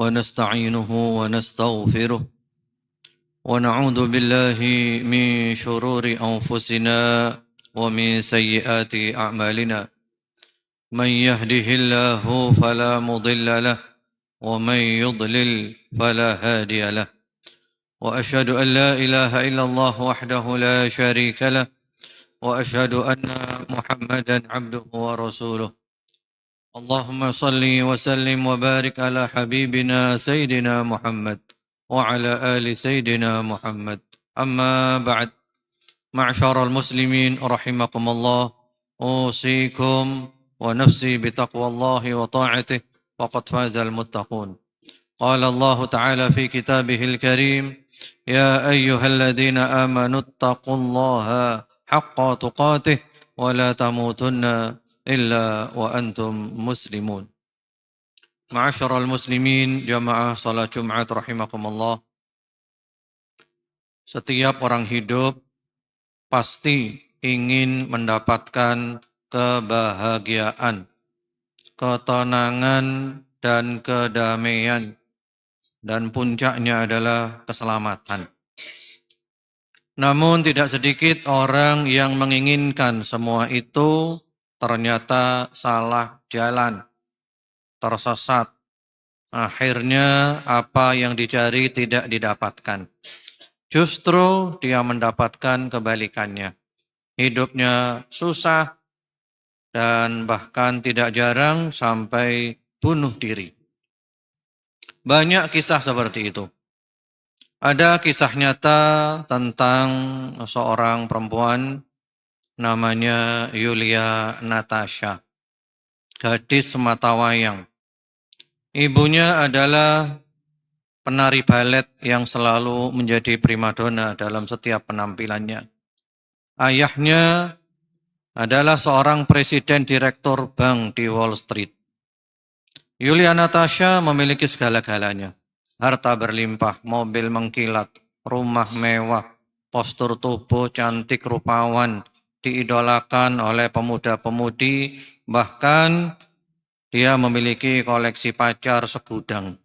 ونستعينه ونستغفره ونعوذ بالله من شرور أنفسنا ومن سيئات أعمالنا من يهده الله فلا مضل له ومن يضلل فلا هادي له وأشهد أن لا إله إلا الله وحده لا شريك له وأشهد أن محمدا عبده ورسوله اللهم صل وسلم وبارك على حبيبنا سيدنا محمد وعلى آل سيدنا محمد أما بعد معشر المسلمين رحمكم الله أوصيكم ونفسي بتقوى الله وطاعته وقد فاز المتقون قال الله تعالى في كتابه الكريم يا أيها الذين آمنوا اتقوا الله حق تقاته ولا تموتن إلا وأنتم مسلمون معاشر المسlimin jamaah salat Jumat rahimakumullah. Setiap orang hidup pasti ingin mendapatkan kebahagiaan, ketenangan dan kedamaian, dan puncaknya adalah keselamatan. Namun tidak sedikit orang yang menginginkan semua itu ternyata salah jalan, tersesat. Akhirnya apa yang dicari tidak didapatkan. Justru dia mendapatkan kebalikannya. Hidupnya susah dan bahkan tidak jarang sampai bunuh diri. Banyak kisah seperti itu. Ada kisah nyata tentang seorang perempuan namanya Yulia Natasha, gadis sematawayang. Ibunya adalah penari balet yang selalu menjadi primadona dalam setiap penampilannya. Ayahnya adalah seorang presiden direktur bank di Wall Street. Yulia Natasha memiliki segala-galanya. Harta berlimpah, mobil mengkilat, rumah mewah, postur tubuh cantik rupawan, diidolakan oleh pemuda-pemudi, bahkan dia memiliki koleksi pacar segudang.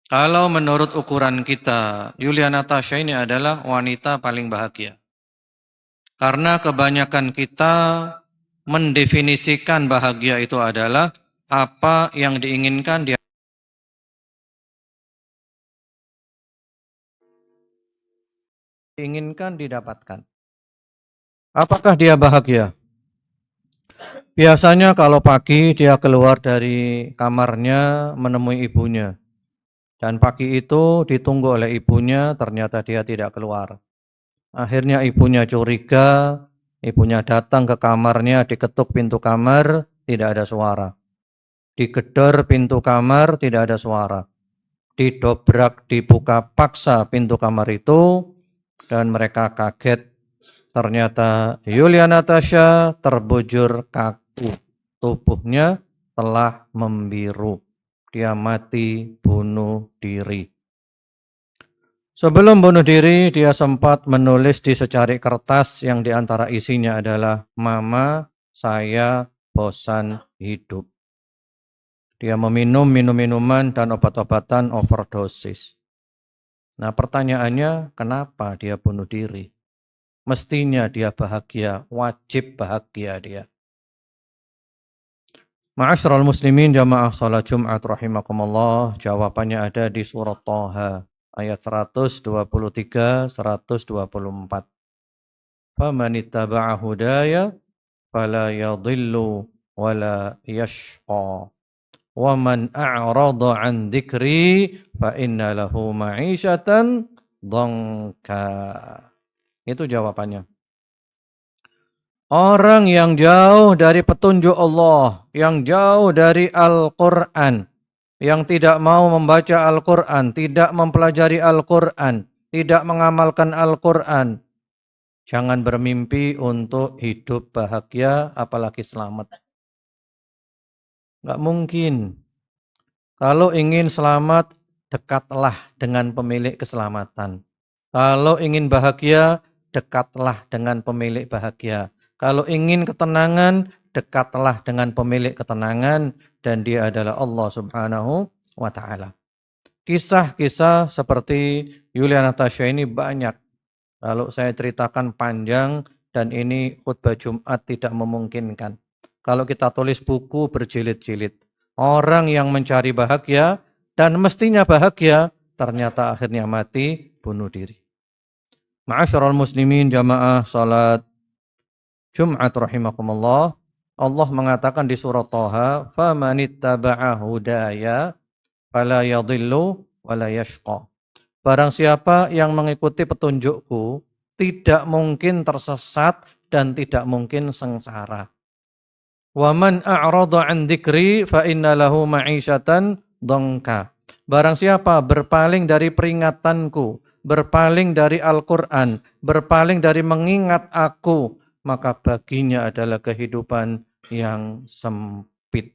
Kalau menurut ukuran kita, Yulia Natasha ini adalah wanita paling bahagia. Karena kebanyakan kita mendefinisikan bahagia itu adalah apa yang diinginkan didapatkan. Apakah dia bahagia? Biasanya kalau pagi dia keluar dari kamarnya menemui ibunya. Dan pagi itu ditunggu oleh ibunya, ternyata dia tidak keluar. Akhirnya ibunya curiga, ibunya datang ke kamarnya, diketuk pintu kamar, tidak ada suara. Digedor pintu kamar, tidak ada suara. Didobrak, dibuka paksa pintu kamar itu, dan mereka kaget. Ternyata Yulia Natasha terbujur kaku. Tubuhnya telah membiru. Dia mati bunuh diri. Sebelum bunuh diri, dia sempat menulis di secarik kertas yang diantara isinya adalah, "Mama, saya bosan hidup." Dia meminum minuman dan obat-obatan overdosis. Nah, pertanyaannya, kenapa dia bunuh diri? Mestinya dia bahagia, wajib bahagia dia. Ma'asyiral muslimin jamaah salat Jumat rahimakumullah, jawabannya ada di surat Thaha ayat 123 124. Faman ittaba'a hudaya fala yadhillu wala yashqa. Wa man a'rada 'an dzikri fa inna lahu ma'isyatan dhanka. Itu jawabannya. Orang yang jauh dari petunjuk Allah, yang jauh dari Al-Quran, yang tidak mau membaca Al-Quran, tidak mempelajari Al-Quran, tidak mengamalkan Al-Quran, jangan bermimpi untuk hidup bahagia, apalagi selamat. Nggak mungkin. Kalau ingin selamat, dekatlah dengan pemilik keselamatan. Kalau ingin bahagia, dekatlah dengan pemilik bahagia. Kalau ingin ketenangan, dekatlah dengan pemilik ketenangan, dan dia adalah Allah Subhanahu wa ta'ala. Kisah-kisah seperti Yulia Natasha ini banyak. Kalau saya ceritakan panjang dan ini khutbah Jumat tidak memungkinkan. Kalau kita tulis buku berjilid-jilid. Orang yang mencari bahagia dan mestinya bahagia ternyata akhirnya mati bunuh diri. Ma'asyiral muslimin jamaah salat Jumat rahimakumullah. Allah mengatakan di surah Thaha, "Famanittaba'a hudaya fala yadhillu wala yashqa." Barang siapa yang mengikuti petunjukku, tidak mungkin tersesat dan tidak mungkin sengsara. Wa man a'rada 'an dzikri fa inna lahu ma'isyatan dhanka. Barang siapa berpaling dari peringatanku, berpaling dari Al-Qur'an, berpaling dari mengingat aku, maka baginya adalah kehidupan yang sempit.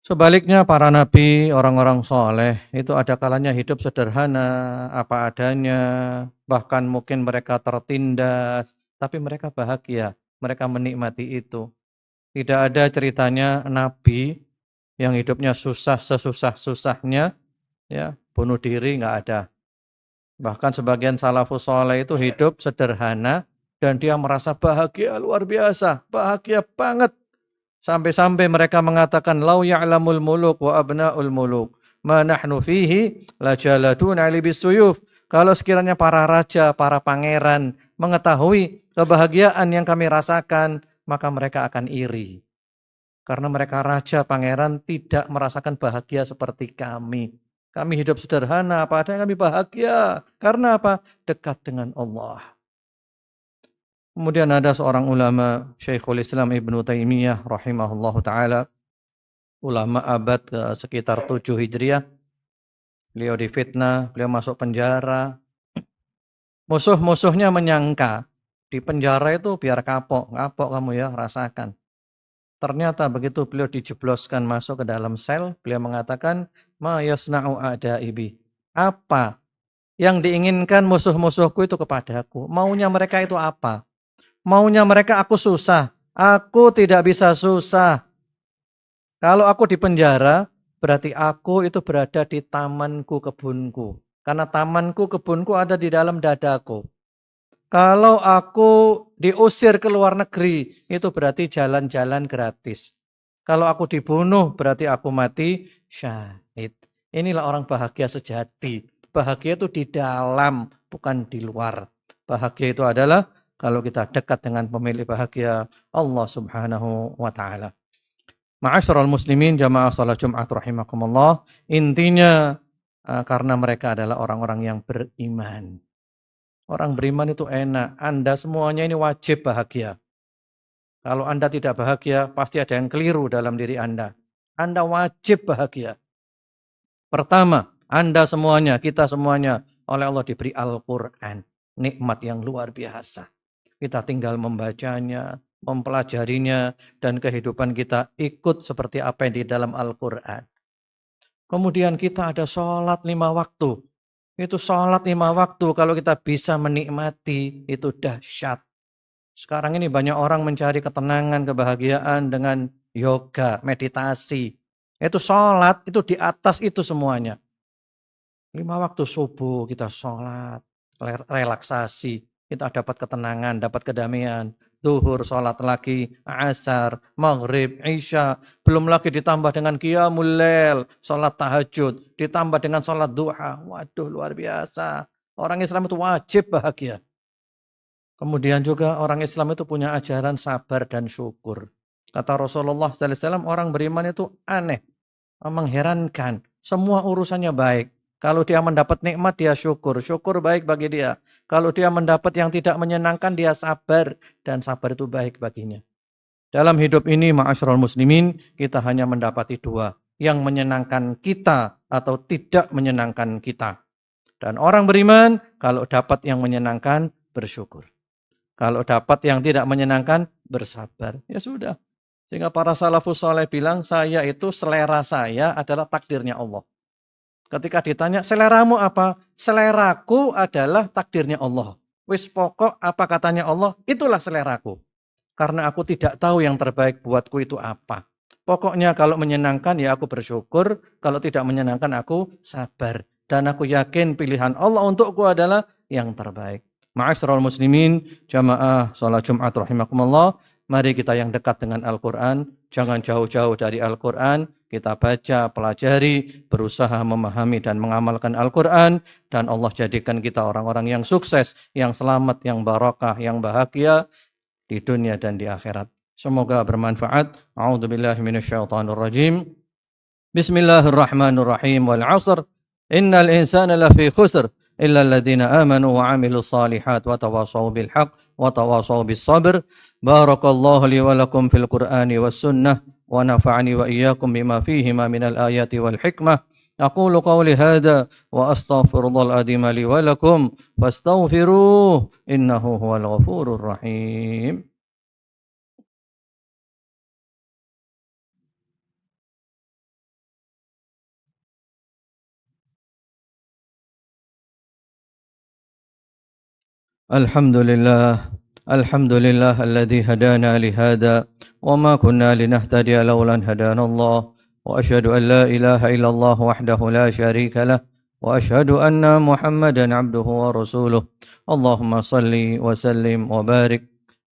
Sebaliknya para nabi, orang-orang soleh itu ada kalanya hidup sederhana, apa adanya, bahkan mungkin mereka tertindas, tapi mereka bahagia, mereka menikmati itu. Tidak ada ceritanya nabi yang hidupnya susah sesusah-susahnya, ya bunuh diri nggak ada. Bahkan sebagian salafus soleh itu hidup sederhana dan dia merasa bahagia luar biasa, bahagia banget. Sampai-sampai mereka mengatakan lau ya'lamul muluk wa abna'ul muluk ma nahnu fihi lajaladuna li bisuyuf. Kalau sekiranya para raja, para pangeran mengetahui kebahagiaan yang kami rasakan, maka mereka akan iri. Karena mereka raja, pangeran tidak merasakan bahagia seperti kami. Kami hidup sederhana, apa adanya kami bahagia. Karena apa? Dekat dengan Allah. Kemudian ada seorang ulama, Syekhul Islam Ibnu Taimiyah rahimahullahu taala, ulama abad sekitar 7 Hijriah. Beliau difitnah, beliau masuk penjara. Musuh-musuhnya menyangka di penjara itu biar kapok kamu ya, rasakan. Ternyata begitu beliau dijebloskan masuk ke dalam sel, beliau mengatakan, "Ma yasna'u a'da'ibi." Apa yang diinginkan musuh-musuhku itu kepadaku? Maunya mereka itu apa? Maunya mereka aku susah. Aku tidak bisa susah. Kalau aku di penjara, berarti aku itu berada di tamanku, kebunku. Karena tamanku, kebunku ada di dalam dadaku. Kalau aku diusir ke luar negeri, itu berarti jalan-jalan gratis. Kalau aku dibunuh, berarti aku mati syahid. Inilah orang bahagia sejati. Bahagia itu di dalam, bukan di luar. Bahagia itu adalah kalau kita dekat dengan pemilik bahagia, Allah subhanahu wa ta'ala. Ma'asyiral muslimin jamaah salat Jumat rahimakumullah. Intinya karena mereka adalah orang-orang yang beriman. Orang beriman itu enak. Anda semuanya ini wajib bahagia. Kalau Anda tidak bahagia, pasti ada yang keliru dalam diri Anda. Anda wajib bahagia. Pertama, Anda semuanya, kita semuanya oleh Allah diberi Al-Quran. Nikmat yang luar biasa. Kita tinggal membacanya, mempelajarinya, dan kehidupan kita ikut seperti apa yang di dalam Al-Quran. Kemudian kita ada sholat 5 waktu. Itu sholat 5 waktu kalau kita bisa menikmati, itu dahsyat. Sekarang ini banyak orang mencari ketenangan, kebahagiaan dengan yoga, meditasi. Itu sholat, itu di atas itu semuanya. 5 waktu subuh kita sholat, relaksasi. Kita dapat ketenangan, dapat kedamaian. Zuhur, sholat lagi, asar, maghrib, isya. Belum lagi ditambah dengan qiyamul lail, sholat tahajud. Ditambah dengan sholat duha. Waduh, luar biasa. Orang Islam itu wajib bahagia. Kemudian juga orang Islam itu punya ajaran sabar dan syukur. Kata Rasulullah SAW, orang beriman itu aneh, mengherankan. Semua urusannya baik. Kalau dia mendapat nikmat, dia syukur. Syukur baik bagi dia. Kalau dia mendapat yang tidak menyenangkan, dia sabar. Dan sabar itu baik baginya. Dalam hidup ini, ma'asyiral muslimin, kita hanya mendapati 2. Yang menyenangkan kita atau tidak menyenangkan kita. Dan orang beriman, kalau dapat yang menyenangkan, bersyukur. Kalau dapat yang tidak menyenangkan, bersabar. Ya sudah. Sehingga para salafus saleh bilang, saya itu selera saya adalah takdirnya Allah. Ketika ditanya, seleramu apa? Seleraku adalah takdirnya Allah. Wis pokok apa katanya Allah, itulah seleraku. Karena aku tidak tahu yang terbaik buatku itu apa. Pokoknya kalau menyenangkan ya aku bersyukur, kalau tidak menyenangkan aku sabar. Dan aku yakin pilihan Allah untukku adalah yang terbaik. Ma'asyiral muslimin, jamaah salat Jumat rahimakumullah, mari kita yang dekat dengan Al-Quran, jangan jauh-jauh dari Al-Quran, kita baca, pelajari, berusaha memahami dan mengamalkan Al-Quran, dan Allah jadikan kita orang-orang yang sukses, yang selamat, yang barakah, yang bahagia di dunia dan di akhirat. Semoga bermanfaat. A'udzubillahi minasyaitonir rajim. Bismillahirrahmanirrahim. Wal 'ashr. Innal insana lafi khusr illa alladziina aamanu wa 'amilus shalihaati wa tawashaw bil haqq wa tawashaw bis sabr. Barakallahu li wa lakum fil Qur'ani was sunnah wa nafa'ani wa iyyakum bima fihima minal ayati wal hikmah. أقول قولي هذا وأستغفر الله العظيم لي ولكم فاستغفروه إنه هو الغفور الرحيم. الحمد لله الحمد لله الذي هدانا لهذا وما كنا لنهتدي لولا أن هدانا الله وأشهد أن لا إله إلا الله وحده لا شريك له وأشهد أن محمدا عبده ورسوله اللهم صل وسلم وبارك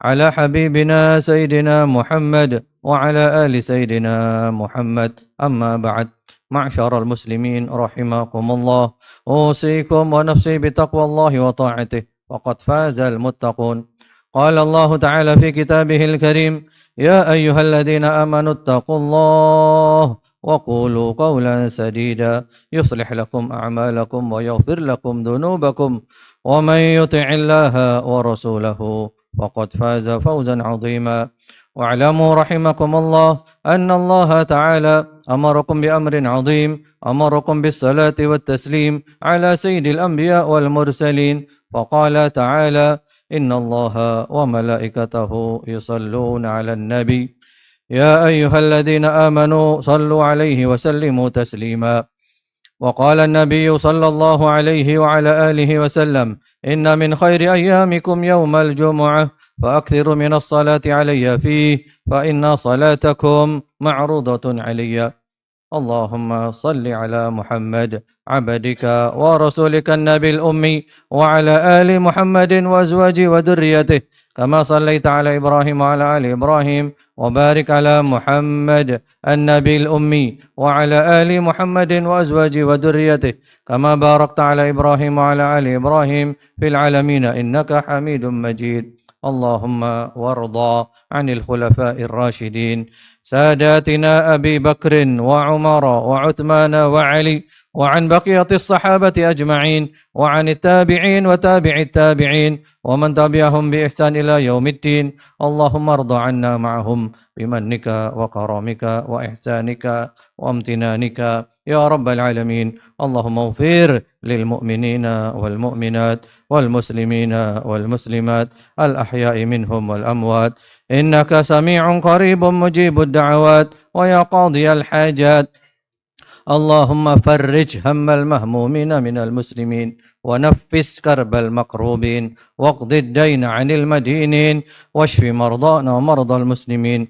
على حبيبنا سيدنا محمد وعلى آل سيدنا محمد أما بعد معشر المسلمين رحمكم الله أوصيكم ونفسي بتقوى الله وطاعته وقد فاز المتقون قال الله تعالى في كتابه الكريم يا أيها الذين آمنوا اتقوا الله وقولوا قولا سديدا يصلح لكم أعمالكم ويغفر لكم ذنوبكم ومن يطع الله ورسوله فقد فاز فوزا عظيما واعلموا رحمكم الله أن الله تعالى أمركم بأمر عظيم أمركم بالصلاة والتسليم على سيد الأنبياء والمرسلين فقال تعالى إن الله وملائكته يصلون على النبي يا أيها الذين آمنوا صلوا عليه وسلموا تسليما وقال النبي صلى الله عليه وعلى آله وسلم إن من خير أيامكم يوم الجمعة فأكثروا من الصلاة علي فيه فإن صلاتكم معروضة علي اللهم صل على محمد عبدك ورسولك النبي الأمي وعلى آل محمد وأزواجه وذريته كما صليت على إبراهيم وعلى آل إبراهيم وبارك على محمد النبي الأمي وعلى آل محمد وأزواجه وذريته كما باركت على إبراهيم وعلى آل إبراهيم في العالمين إنك حميد مجيد اللهم وارضى عن الخلفاء الراشدين ساداتنا أبي بكر وعمر وعثمان وعلي وعن بقية الصحابة أجمعين وعن التابعين وتابع التابعين ومن تبعهم بإحسان إلى يوم الدين اللهم ارض عنا معهم بمنك وكرمك وإحسانك وامتنانك يا رب العالمين اللهم اغفر للمؤمنين والمؤمنات والمسلمين والمسلمات الأحياء منهم والأموات إنك سميع قريب مجيب الدعوات ويا قاضي الحاجات اللهم فرج هم المهمومين من المسلمين ونفس كرب المكروبين واقض الدين عن المدينين واشف مرضانا ومرضى المسلمين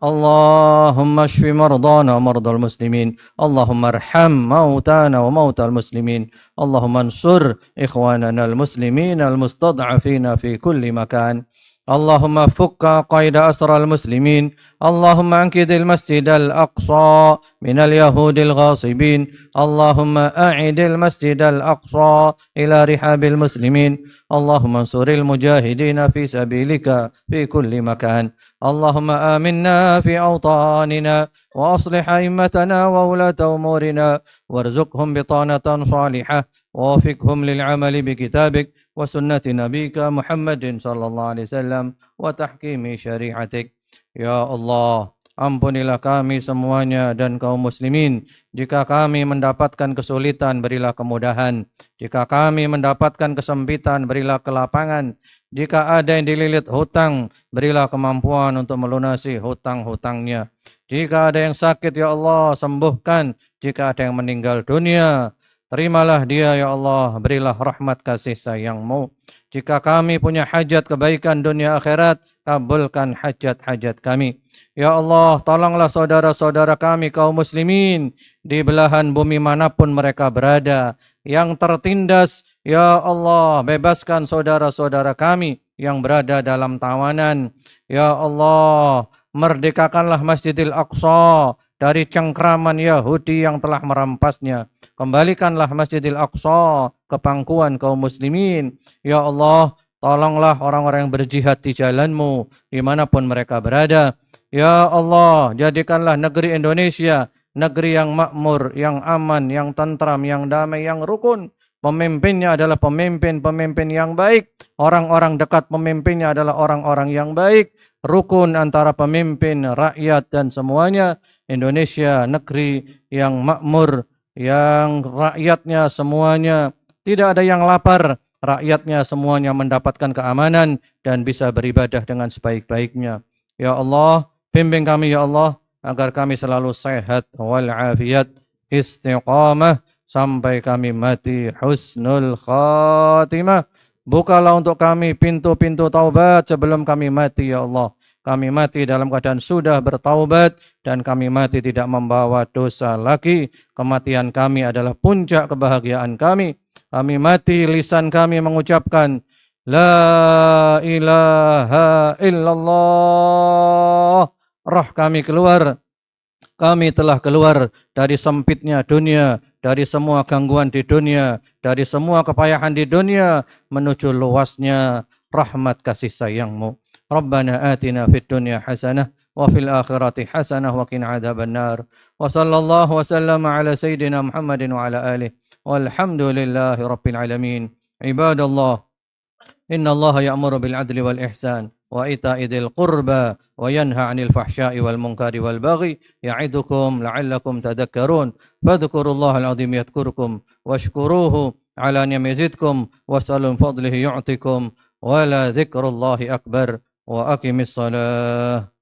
اللهم اشف مرضانا ومرضى المسلمين اللهم ارحم موتانا وموتى المسلمين اللهم انصر إخواننا المسلمين المستضعفين في كل مكان اللهم فك قيد أسرى المسلمين اللهم انقذ المسجد الأقصى من اليهود الغاصبين اللهم أعد المسجد الأقصى إلى رحاب المسلمين اللهم انصر المجاهدين في سبيلك في كل مكان اللهم آمنا في أوطاننا وأصلح أئمتنا وولاة أمورنا وارزقهم بطانة صالحة ووفقهم للعمل بكتابك وسنة نبيك محمد صلى الله عليه وسلم وتحكيم syariatik. Ya Allah, ampunilah kami semuanya dan kaum muslimin. Jika kami mendapatkan kesulitan, berilah kemudahan. Jika kami mendapatkan kesempitan, berilah kelapangan. Jika ada yang dililit hutang, berilah kemampuan untuk melunasi hutang-hutangnya. Jika ada yang sakit, ya Allah, sembuhkan. Jika ada yang meninggal dunia, Terimalah dia ya Allah, berilah rahmat kasih sayang-Mu. Jika kami punya hajat kebaikan dunia akhirat, kabulkan hajat-hajat kami. Ya Allah, tolonglah saudara-saudara kami kaum muslimin di belahan bumi manapun mereka berada, yang tertindas, ya Allah, bebaskan saudara-saudara kami yang berada dalam tawanan. Ya Allah, merdekakanlah Masjidil Aqsa dari cengkraman Yahudi yang telah merampasnya. Kembalikanlah Masjidil Aqsa ke pangkuan kaum muslimin. Ya Allah, tolonglah orang-orang yang berjihad di jalan-Mu dimanapun mereka berada. Ya Allah, jadikanlah negeri Indonesia negeri yang makmur, yang aman, yang tentram, yang damai, yang rukun. Pemimpinnya adalah pemimpin-pemimpin yang baik. Orang-orang dekat pemimpinnya adalah orang-orang yang baik. Rukun antara pemimpin, rakyat, dan semuanya. Indonesia negeri yang makmur, yang rakyatnya semuanya tidak ada yang lapar. Rakyatnya semuanya mendapatkan keamanan dan bisa beribadah dengan sebaik-baiknya. Ya Allah, bimbing kami ya Allah, agar kami selalu sehat walafiat, istiqamah sampai kami mati husnul khatimah. Bukalah untuk kami pintu-pintu taubat sebelum kami mati ya Allah. Kami mati dalam keadaan sudah bertaubat dan kami mati tidak membawa dosa lagi. Kematian kami adalah puncak kebahagiaan kami. Kami mati lisan kami mengucapkan La ilaha illallah. Roh kami keluar. Kami telah keluar dari sempitnya dunia, dari semua gangguan di dunia, dari semua kepayahan di dunia, menuju luasnya rahmat kasih sayang-Mu. Rabbana atina fid dunya hasanah wa fil akhirati hasanah wa qina adzabannar. Wa sallallahu wa sallama ala sayyidina Muhammadin wa ala alihi. Walhamdulillahi rabbil alamin. Ibadallah, inna Allah ya'muru bil adli wal ihsan wa ita'i dzil qurba wa yanha 'anil fahsya'i wal munkari wal baghi ya'idukum la'allakum tadhakkarun. Fadhkurullaha al-'azim yadhkurkum washkuruhu 'ala ni'amihi yazidkum was'alu min fadlihi yu'tikum wa la dzikrullahi akbar wa aqimis shalah.